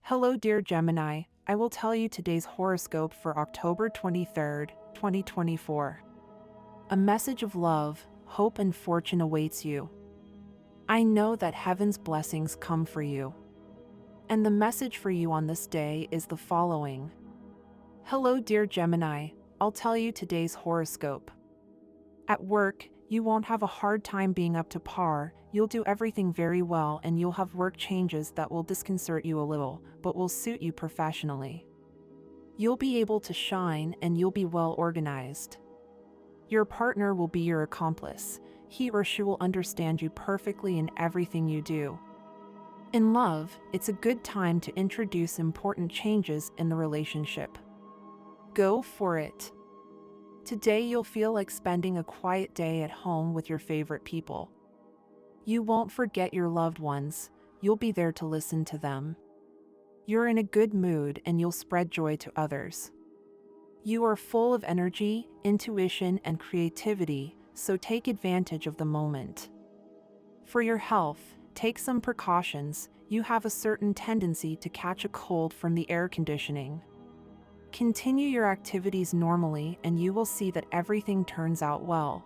Hello, dear Gemini. I will tell you today's horoscope for October 23rd, 2024. A message of love, hope, and fortune awaits you. I know that heaven's blessings come for you. And the message for you on this day is the following. Hello, dear Gemini. I'll tell you today's horoscope. At work, you won't have a hard time being up to par, you'll do everything very well, and you'll have work changes that will disconcert you a little, but will suit you professionally. You'll be able to shine and you'll be well organized. Your partner will be your accomplice. He or she will understand you perfectly in everything you do. In love, it's a good time to introduce important changes in the relationship. Go for it. Today you'll feel like spending a quiet day at home with your favorite people. You won't forget your loved ones, you'll be there to listen to them. You're in a good mood and you'll spread joy to others. You are full of energy, intuition, and creativity, so take advantage of the moment. For your health, take some precautions. You have a certain tendency to catch a cold from the air conditioning. Continue your activities normally and you will see that everything turns out well.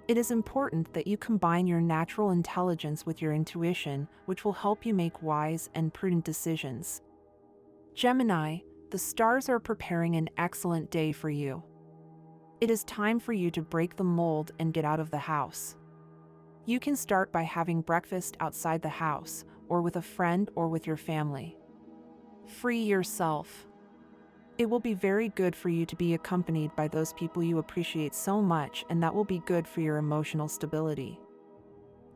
It is important that you combine your natural intelligence with your intuition, which will help you make wise and prudent decisions. Gemini, the stars are preparing an excellent day for you. It is time for you to break the mold and get out of the house. You can start by having breakfast outside the house, or with a friend or with your family. Free yourself. It will be very good for you to be accompanied by those people you appreciate so much, and that will be good for your emotional stability.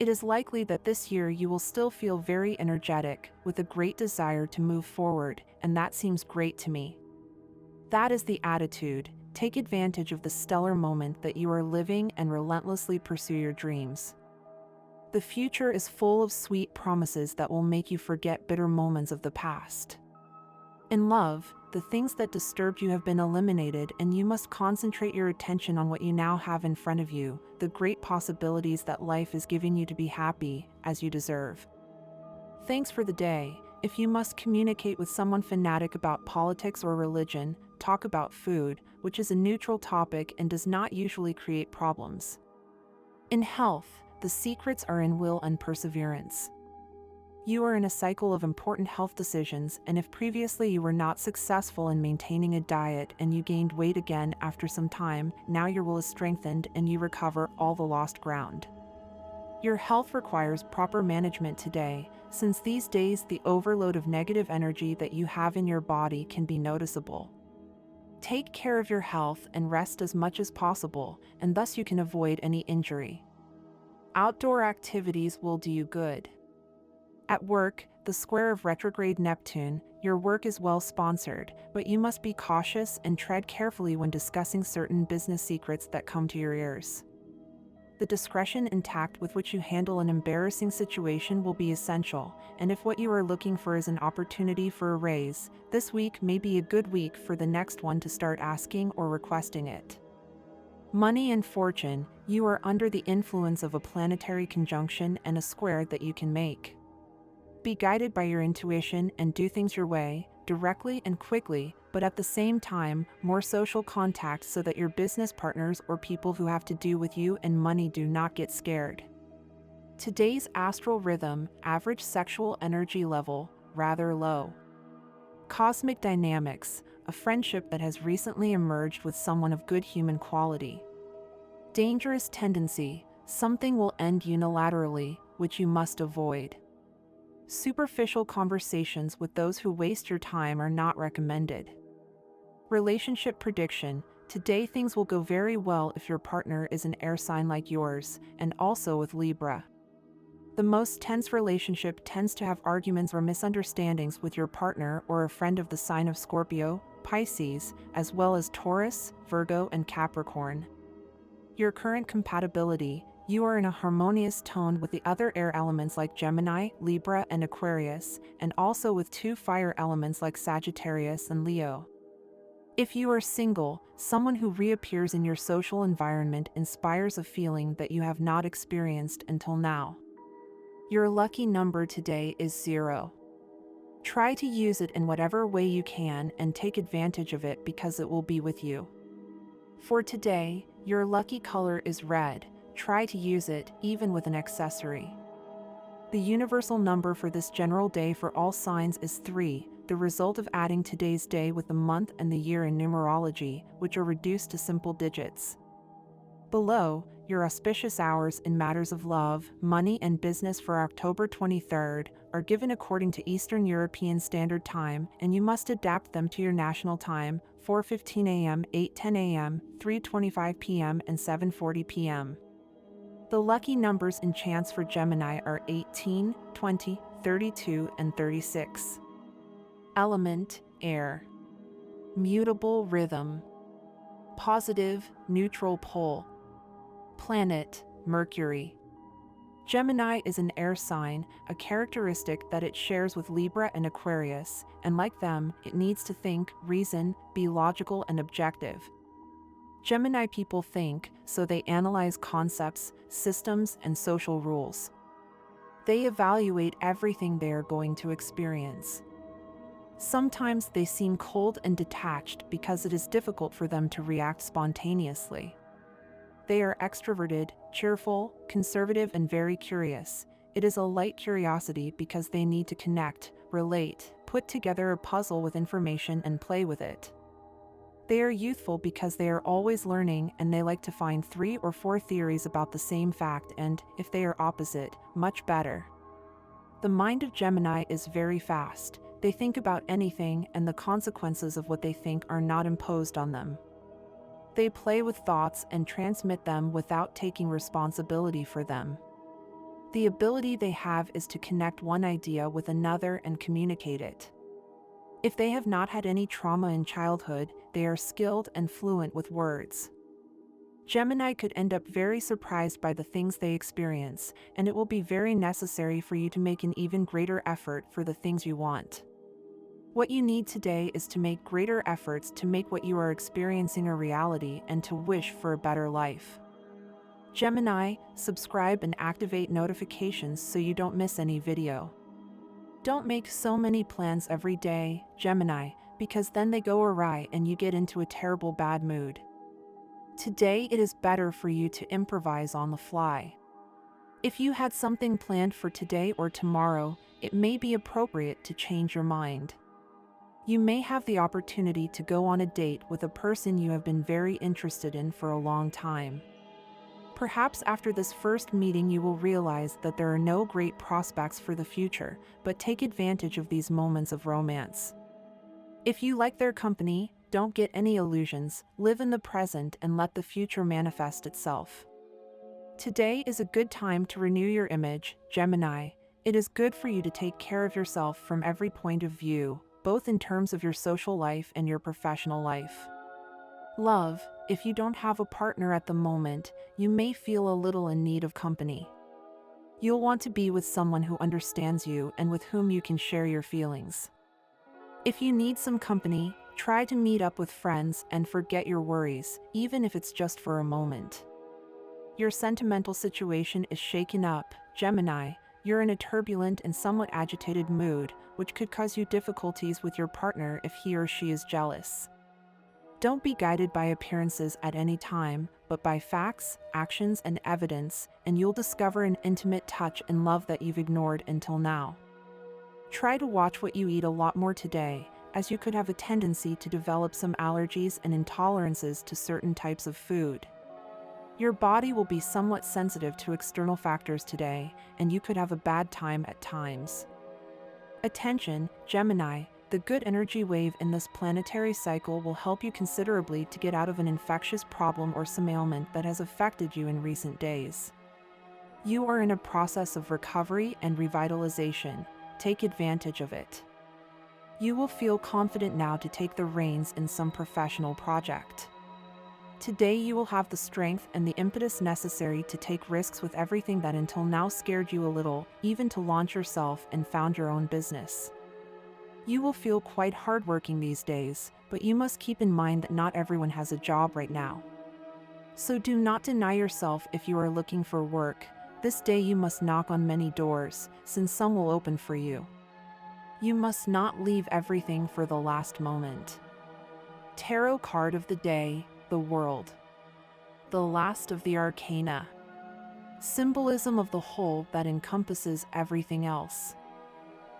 It is likely that this year you will still feel very energetic, with a great desire to move forward, and that seems great to me. That is the attitude. Take advantage of the stellar moment that you are living and relentlessly pursue your dreams. The future is full of sweet promises that will make you forget bitter moments of the past. In love, the things that disturbed you have been eliminated and you must concentrate your attention on what you now have in front of you, the great possibilities that life is giving you to be happy, as you deserve. Thanks for the day. If you must communicate with someone fanatic about politics or religion, talk about food, which is a neutral topic and does not usually create problems. In health, the secrets are in will and perseverance. You are in a cycle of important health decisions, and if previously you were not successful in maintaining a diet and you gained weight again after some time, now your will is strengthened and you recover all the lost ground. Your health requires proper management today, since these days the overload of negative energy that you have in your body can be noticeable. Take care of your health and rest as much as possible, and thus you can avoid any injury. Outdoor activities will do you good. At work, the square of retrograde Neptune, your work is well sponsored, but you must be cautious and tread carefully when discussing certain business secrets that come to your ears. The discretion and tact with which you handle an embarrassing situation will be essential, and if what you are looking for is an opportunity for a raise, this week may be a good week for the next one to start asking or requesting it. Money and fortune, you are under the influence of a planetary conjunction and a square that you can make. Be guided by your intuition and do things your way, directly and quickly, but at the same time, more social contact so that your business partners or people who have to do with you and money do not get scared. Today's astral rhythm, average sexual energy level, rather low. Cosmic dynamics, a friendship that has recently emerged with someone of good human quality. Dangerous tendency, something will end unilaterally, which you must avoid. Superficial conversations with those who waste your time are not recommended. Relationship prediction, today things will go very well if your partner is an air sign like yours, and also with Libra. The most tense relationship tends to have arguments or misunderstandings with your partner or a friend of the sign of Scorpio, Pisces, as well as Taurus, Virgo, and Capricorn. Your current compatibility, you are in a harmonious tone with the other air elements like Gemini, Libra, and Aquarius, and also with two fire elements like Sagittarius and Leo. If you are single, someone who reappears in your social environment inspires a feeling that you have not experienced until now. Your lucky number today is 0. Try to use it in whatever way you can and take advantage of it because it will be with you. For today, your lucky color is red. Try to use it, even with an accessory. The universal number for this general day for all signs is 3, the result of adding today's day with the month and the year in numerology, which are reduced to simple digits. Below, your auspicious hours in matters of love, money and business for October 23rd are given according to Eastern European Standard Time, and you must adapt them to your national time: 4:15 a.m., 8:10 a.m., 3:25 p.m., and 7:40 p.m. The lucky numbers and chance for Gemini are 18, 20, 32, and 36. Element: air. Mutable rhythm. Positive, neutral pole. Planet: Mercury. Gemini is an air sign, a characteristic that it shares with Libra and Aquarius, and like them, it needs to think, reason, be logical and objective. Gemini people think, so they analyze concepts, systems, and social rules. They evaluate everything they are going to experience. Sometimes they seem cold and detached because it is difficult for them to react spontaneously. They are extroverted, cheerful, conservative, and very curious. It is a light curiosity because they need to connect, relate, put together a puzzle with information and play with it. They are youthful because they are always learning, and they like to find 3 or 4 theories about the same fact and, if they are opposite, much better. The mind of Gemini is very fast. They think about anything, and the consequences of what they think are not imposed on them. They play with thoughts and transmit them without taking responsibility for them. The ability they have is to connect one idea with another and communicate it. If they have not had any trauma in childhood, they are skilled and fluent with words. Gemini could end up very surprised by the things they experience, and it will be very necessary for you to make an even greater effort for the things you want. What you need today is to make greater efforts to make what you are experiencing a reality and to wish for a better life. Gemini, subscribe and activate notifications so you don't miss any video. Don't make so many plans every day, Gemini, because then they go awry and you get into a terrible bad mood. Today it is better for you to improvise on the fly. If you had something planned for today or tomorrow, it may be appropriate to change your mind. You may have the opportunity to go on a date with a person you have been very interested in for a long time. Perhaps after this first meeting you will realize that there are no great prospects for the future, but take advantage of these moments of romance. If you like their company, don't get any illusions, live in the present and let the future manifest itself. Today is a good time to renew your image, Gemini. It is good for you to take care of yourself from every point of view, both in terms of your social life and your professional life. Love: if you don't have a partner at the moment, you may feel a little in need of company. You'll want to be with someone who understands you and with whom you can share your feelings. If you need some company, try to meet up with friends and forget your worries, even if it's just for a moment. Your sentimental situation is shaken up, Gemini. You're in a turbulent and somewhat agitated mood, which could cause you difficulties with your partner if he or she is jealous. Don't be guided by appearances at any time, but by facts, actions, and evidence, and you'll discover an intimate touch and love that you've ignored until now. Try to watch what you eat a lot more today, as you could have a tendency to develop some allergies and intolerances to certain types of food. Your body will be somewhat sensitive to external factors today, and you could have a bad time at times. Attention, Gemini, the good energy wave in this planetary cycle will help you considerably to get out of an infectious problem or some ailment that has affected you in recent days. You are in a process of recovery and revitalization. Take advantage of it. You will feel confident now to take the reins in some professional project. Today you will have the strength and the impetus necessary to take risks with everything that until now scared you a little, even to launch yourself and found your own business. You will feel quite hardworking these days, but you must keep in mind that not everyone has a job right now. So do not deny yourself if you are looking for work. This day you must knock on many doors, since some will open for you. You must not leave everything for the last moment. Tarot card of the day, the World. The last of the arcana. Symbolism of the whole that encompasses everything else.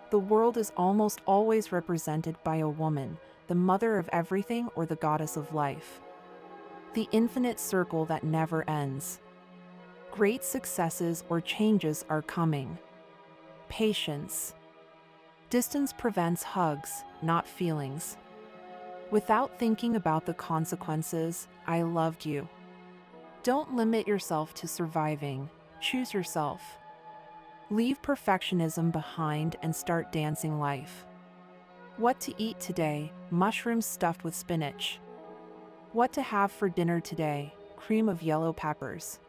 The world is almost always represented by a woman, the mother of everything or the goddess of life. The infinite circle that never ends. Great successes or changes are coming. Patience. Distance prevents hugs, not feelings. Without thinking about the consequences, I loved you. Don't limit yourself to surviving. Choose yourself. Leave perfectionism behind and start dancing life. What to eat today? Mushrooms stuffed with spinach. What to have for dinner today? Cream of yellow peppers.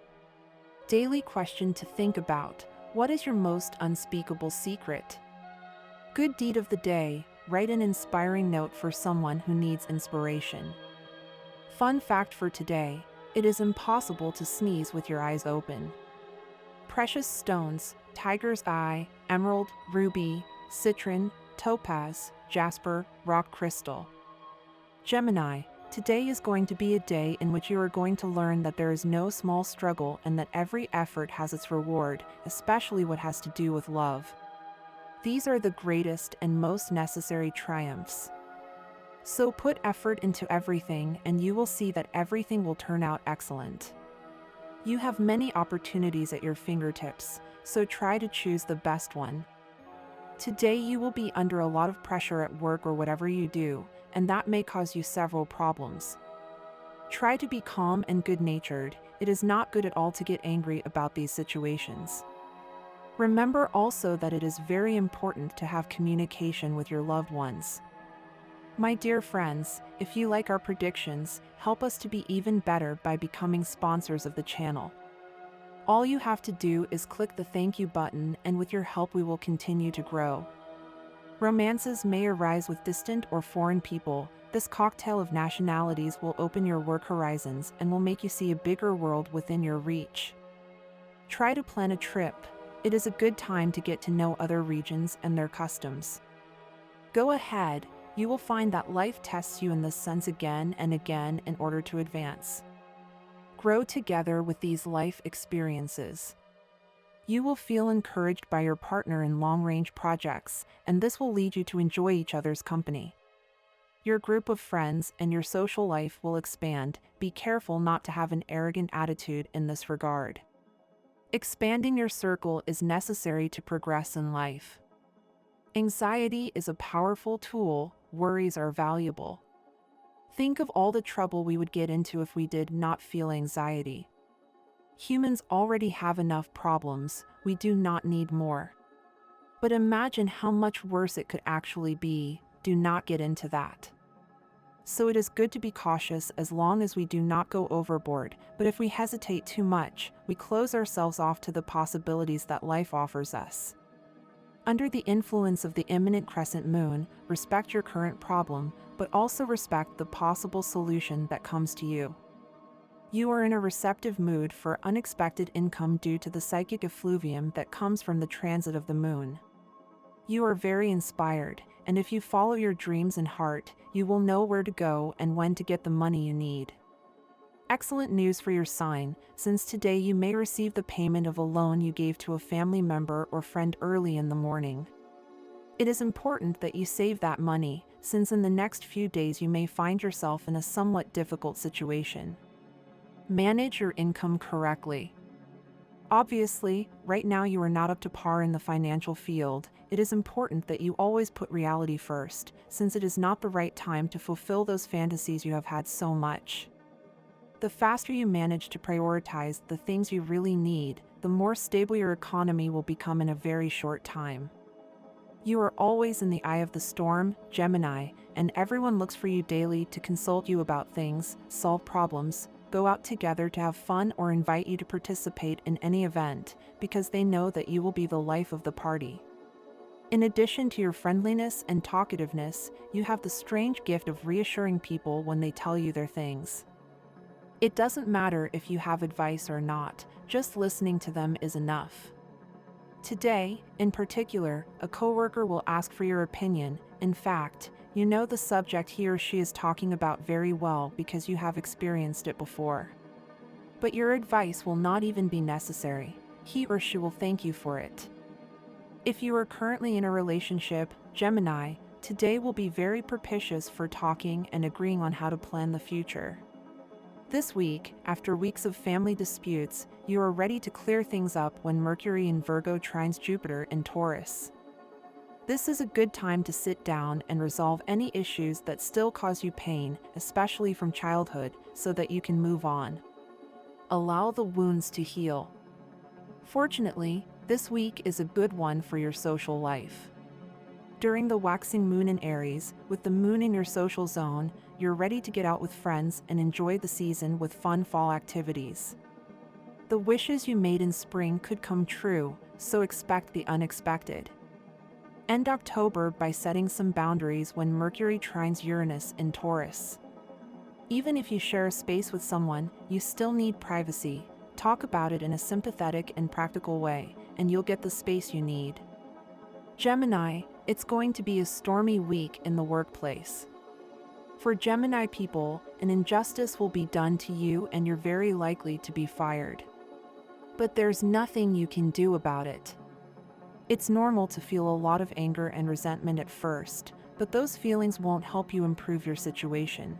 Daily question to think about. What is your most unspeakable secret? Good deed of the day. Write an inspiring note for someone who needs inspiration. Fun fact for today. It is impossible to sneeze with your eyes open. Precious stones, tiger's eye, emerald, ruby, citron, topaz, jasper, rock crystal. Gemini, today is going to be a day in which you are going to learn that there is no small struggle and that every effort has its reward, especially what has to do with love. These are the greatest and most necessary triumphs. So put effort into everything and you will see that everything will turn out excellent. You have many opportunities at your fingertips, so try to choose the best one. Today you will be under a lot of pressure at work or whatever you do, and that may cause you several problems. Try to be calm and good-natured. It is not good at all to get angry about these situations. Remember also that it is very important to have communication with your loved ones. My dear friends, if you like our predictions, help us to be even better by becoming sponsors of the channel. All you have to do is click the thank you button, and with your help we will continue to grow. Romances may arise with distant or foreign people. This cocktail of nationalities will open your work horizons and will make you see a bigger world within your reach. Try to plan a trip. It is a good time to get to know other regions and their customs. Go ahead. You will find that life tests you in this sense again and again in order to advance. Grow together with these life experiences. You will feel encouraged by your partner in long-range projects, and this will lead you to enjoy each other's company. Your group of friends and your social life will expand. Be careful not to have an arrogant attitude in this regard. Expanding your circle is necessary to progress in life. Anxiety is a powerful tool. Worries are valuable. Think of all the trouble we would get into if we did not feel anxiety. Humans already have enough problems. We do not need more. But imagine how much worse it could actually be. Do not get into that. So it is good to be cautious as long as we do not go overboard, but if we hesitate too much, we close ourselves off to the possibilities that life offers us. Under the influence of the imminent crescent moon, respect your current problem, but also respect the possible solution that comes to you. You are in a receptive mood for unexpected income due to the psychic effluvium that comes from the transit of the moon. You are very inspired, and if you follow your dreams and heart, you will know where to go and when to get the money you need. Excellent news for your sign, since today you may receive the payment of a loan you gave to a family member or friend early in the morning. It is important that you save that money, since in the next few days you may find yourself in a somewhat difficult situation. Manage your income correctly. Obviously, right now you are not up to par in the financial field. It is important that you always put reality first, since it is not the right time to fulfill those fantasies you have had so much. The faster you manage to prioritize the things you really need, the more stable your economy will become in a very short time. You are always in the eye of the storm, Gemini, and everyone looks for you daily to consult you about things, solve problems, go out together to have fun, or invite you to participate in any event, because they know that you will be the life of the party. In addition to your friendliness and talkativeness, you have the strange gift of reassuring people when they tell you their things. It doesn't matter if you have advice or not, just listening to them is enough. Today, in particular, a coworker will ask for your opinion. In fact, you know the subject he or she is talking about very well because you have experienced it before. But your advice will not even be necessary. He or she will thank you for it. If you are currently in a relationship, Gemini, today will be very propitious for talking and agreeing on how to plan the future. This week, after weeks of family disputes, you are ready to clear things up when Mercury in Virgo trines Jupiter in Taurus. This is a good time to sit down and resolve any issues that still cause you pain, especially from childhood, so that you can move on. Allow the wounds to heal. Fortunately, this week is a good one for your social life. During the waxing moon in Aries, with the moon in your social zone, you're ready to get out with friends and enjoy the season with fun fall activities. The wishes you made in spring could come true, so expect the unexpected. End October by setting some boundaries when Mercury trines Uranus in Taurus. Even if you share a space with someone, you still need privacy. Talk about it in a sympathetic and practical way, and you'll get the space you need. Gemini, it's going to be a stormy week in the workplace. For Gemini people, an injustice will be done to you and you're very likely to be fired. But there's nothing you can do about it. It's normal to feel a lot of anger and resentment at first, but those feelings won't help you improve your situation.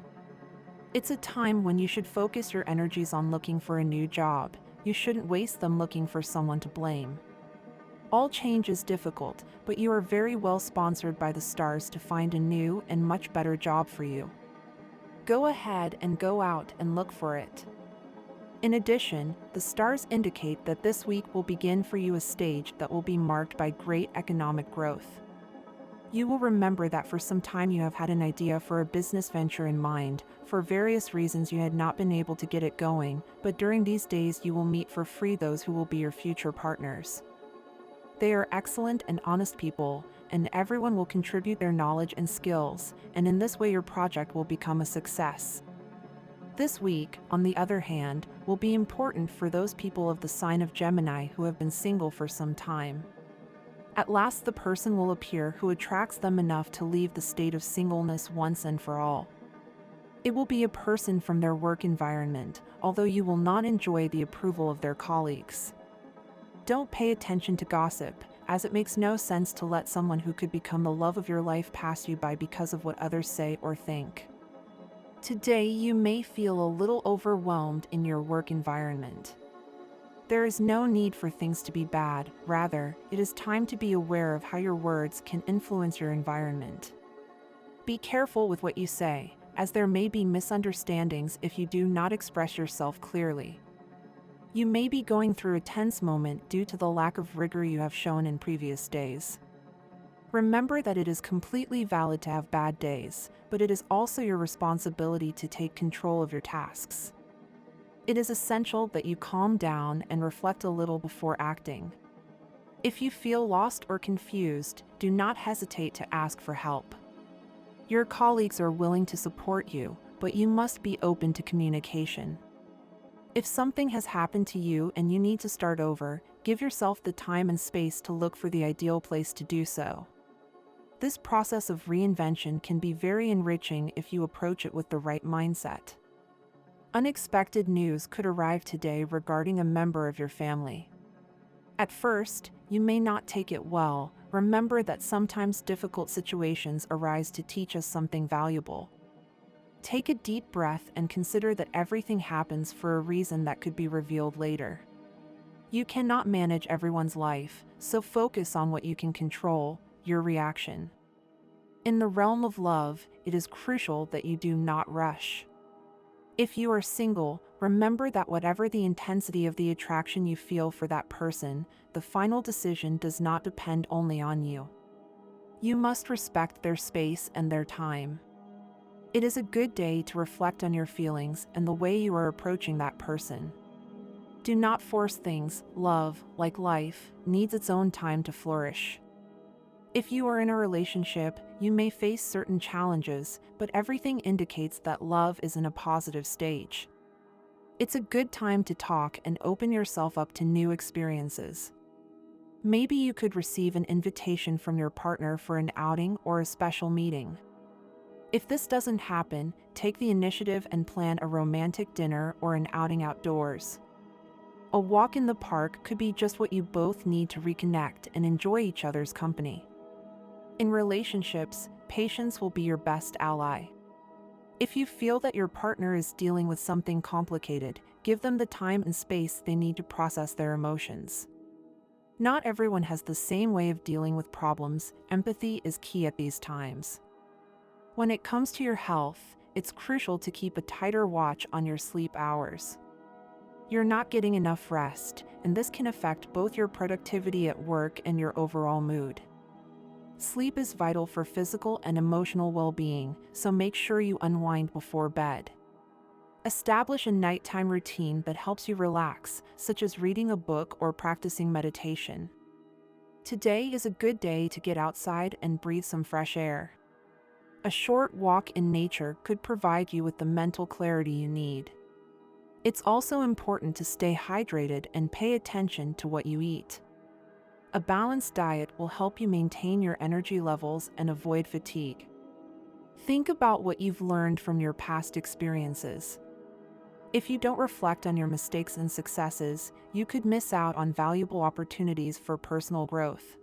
It's a time when you should focus your energies on looking for a new job. You shouldn't waste them looking for someone to blame. All change is difficult, but you are very well sponsored by the stars to find a new and much better job for you. Go ahead and go out and look for it. In addition, the stars indicate that this week will begin for you a stage that will be marked by great economic growth. You will remember that for some time you have had an idea for a business venture in mind. For various reasons you had not been able to get it going, but during these days you will meet for free those who will be your future partners. They are excellent and honest people, and everyone will contribute their knowledge and skills, and in this way your project will become a success. This week, on the other hand, will be important for those people of the sign of Gemini who have been single for some time. At last the person will appear who attracts them enough to leave the state of singleness once and for all. It will be a person from their work environment, although you will not enjoy the approval of their colleagues. Don't pay attention to gossip, as it makes no sense to let someone who could become the love of your life pass you by because of what others say or think. Today you may feel a little overwhelmed in your work environment. There is no need for things to be bad, rather, it is time to be aware of how your words can influence your environment. Be careful with what you say, as there may be misunderstandings if you do not express yourself clearly. You may be going through a tense moment due to the lack of rigor you have shown in previous days. Remember that it is completely valid to have bad days, but it is also your responsibility to take control of your tasks. It is essential that you calm down and reflect a little before acting. If you feel lost or confused, do not hesitate to ask for help. Your colleagues are willing to support you, but you must be open to communication. If something has happened to you and you need to start over, give yourself the time and space to look for the ideal place to do so. This process of reinvention can be very enriching if you approach it with the right mindset. Unexpected news could arrive today regarding a member of your family. At first, you may not take it well. Remember that sometimes difficult situations arise to teach us something valuable. Take a deep breath and consider that everything happens for a reason that could be revealed later. You cannot manage everyone's life, so focus on what you can control, your reaction. In the realm of love, it is crucial that you do not rush. If you are single, remember that whatever the intensity of the attraction you feel for that person, the final decision does not depend only on you. You must respect their space and their time. It is a good day to reflect on your feelings and the way you are approaching that person. Do not force things. Love, like life, needs its own time to flourish. If you are in a relationship, you may face certain challenges, but everything indicates that love is in a positive stage. It's a good time to talk and open yourself up to new experiences. Maybe you could receive an invitation from your partner for an outing or a special meeting. If this doesn't happen, take the initiative and plan a romantic dinner or an outing outdoors. A walk in the park could be just what you both need to reconnect and enjoy each other's company. In relationships, patience will be your best ally. If you feel that your partner is dealing with something complicated, give them the time and space they need to process their emotions. Not everyone has the same way of dealing with problems. Empathy is key at these times. When it comes to your health, it's crucial to keep a tighter watch on your sleep hours. You're not getting enough rest, and this can affect both your productivity at work and your overall mood. Sleep is vital for physical and emotional well-being, so make sure you unwind before bed. Establish a nighttime routine that helps you relax, such as reading a book or practicing meditation. Today is a good day to get outside and breathe some fresh air. A short walk in nature could provide you with the mental clarity you need. It's also important to stay hydrated and pay attention to what you eat. A balanced diet will help you maintain your energy levels and avoid fatigue. Think about what you've learned from your past experiences. If you don't reflect on your mistakes and successes, you could miss out on valuable opportunities for personal growth.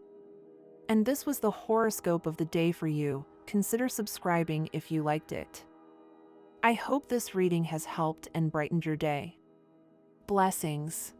And this was the horoscope of the day for you. Consider subscribing if you liked it. I hope this reading has helped and brightened your day. Blessings.